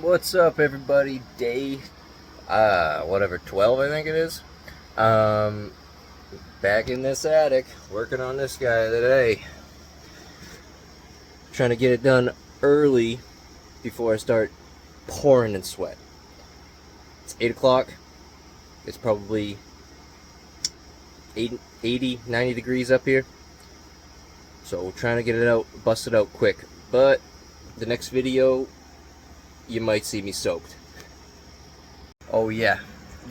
What's up, everybody? Day, whatever, 12, I think it is. Back in this attic, working on this guy today. Trying to get it done early before I start pouring in sweat. It's 8 o'clock. It's probably 80, 90 degrees up here. So trying to get it out, bust it out quick. But the next video, you might see me soaked. Oh yeah,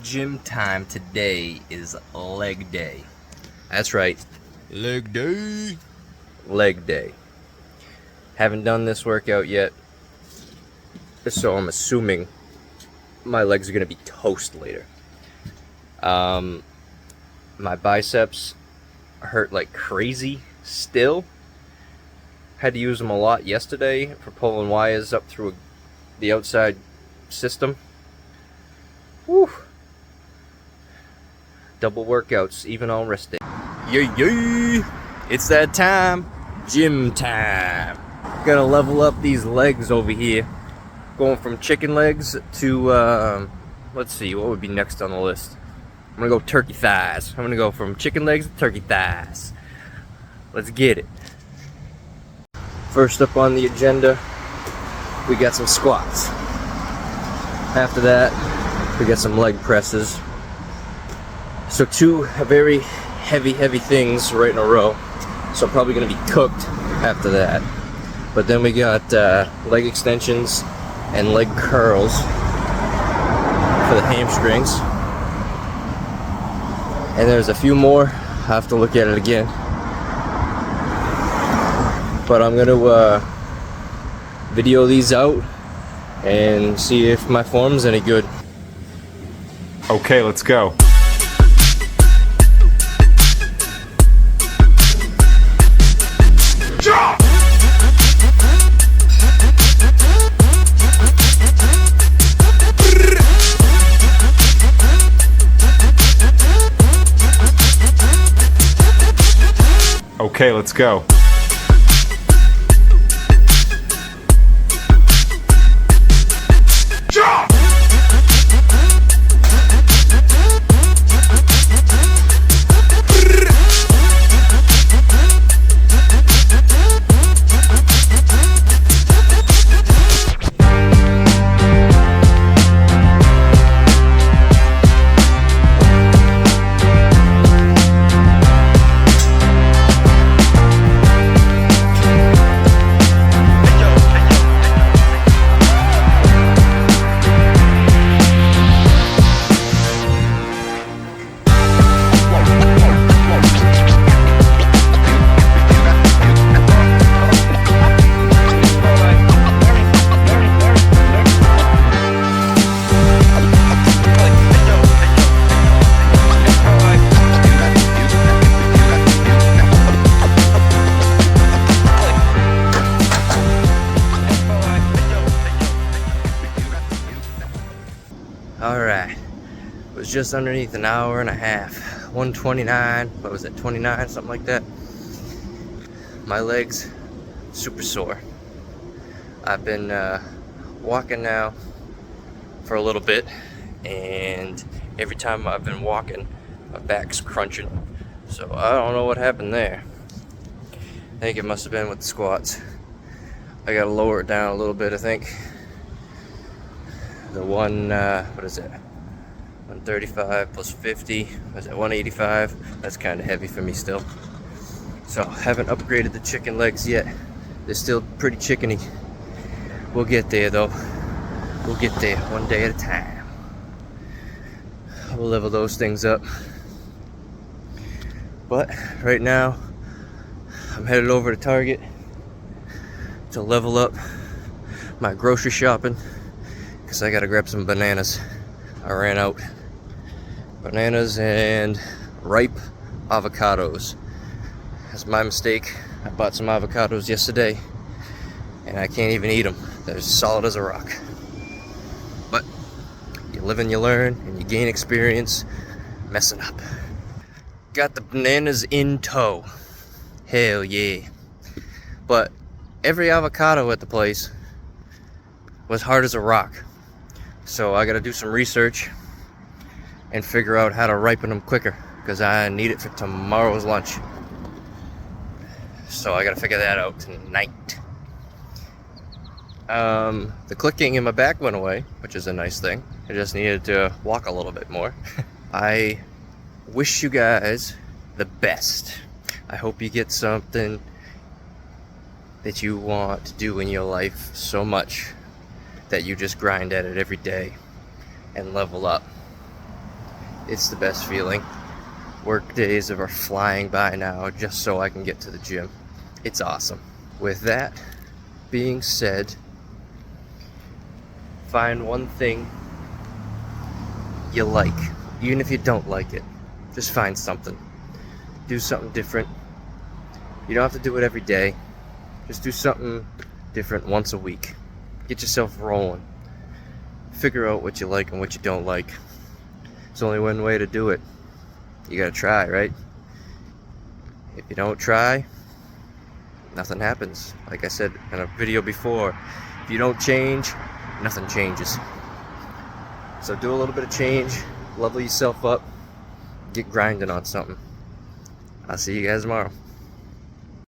gym time today is leg day. That's right, leg day. Leg day. Haven't done this workout yet, so I'm assuming my legs are gonna be toast later. My biceps hurt like crazy still. Had to use them a lot yesterday for pulling wires up through the outside system. Woo! Double workouts, even on rest day. Yeah! It's that time. Gym time. Gotta level up these legs over here. Going from chicken legs to, let's see, what would be next on the list? I'm gonna go turkey thighs. I'm gonna go from chicken legs to turkey thighs. Let's get it. First up on the agenda, we got some squats. After that, we got some leg presses. So two very heavy things right in a row. So I'm probably gonna be cooked after that. But then we got leg extensions and leg curls for the hamstrings. And there's a few more. I have to look at it again. But I'm gonna video these out and see if my form's any good. Okay, let's go. Okay, let's go. Alright, it was just underneath an hour and a half. 129, what was it, 29, something like that. My legs, super sore. I've been walking now for a little bit, and every time I've been walking, my back's crunching. So I don't know what happened there. I think it must have been with the squats. I gotta lower it down a little bit, I think. The one, what is it? 135 plus 50, was it 185? That's kind of heavy for me still. So haven't upgraded the chicken legs yet. They're still pretty chickeny. We'll get there though. We'll get there one day at a time. We'll level those things up. But right now, I'm headed over to Target to level up my grocery shopping. I gotta grab some bananas. I ran out. Bananas and ripe avocados. That's my mistake. I bought some avocados yesterday and I can't even eat them. They're as solid as a rock. But you live and you learn and you gain experience messing up. Got the bananas in tow. Hell yeah. But every avocado at the place was hard as a rock. So I gotta do some research and figure out how to ripen them quicker, because I need it for tomorrow's lunch. So I gotta figure that out tonight. The clicking in my back went away, which is a nice thing. I just needed to walk a little bit more. I wish you guys the best. I hope you get something that you want to do in your life so much that you just grind at it every day and level up. It's the best feeling. Work days are flying by now just so I can get to the gym. It's awesome. With that being said, find one thing you like, even if you don't like it. Just find something. Do something different. You don't have to do it every day. Just do something different once a week. Get yourself rolling. Figure out what you like and what you don't like. There's only one way to do it. You gotta try, right? If you don't try, nothing happens. Like I said in a video before, if you don't change, nothing changes. So do a little bit of change, level yourself up, get grinding on something. I'll see you guys tomorrow.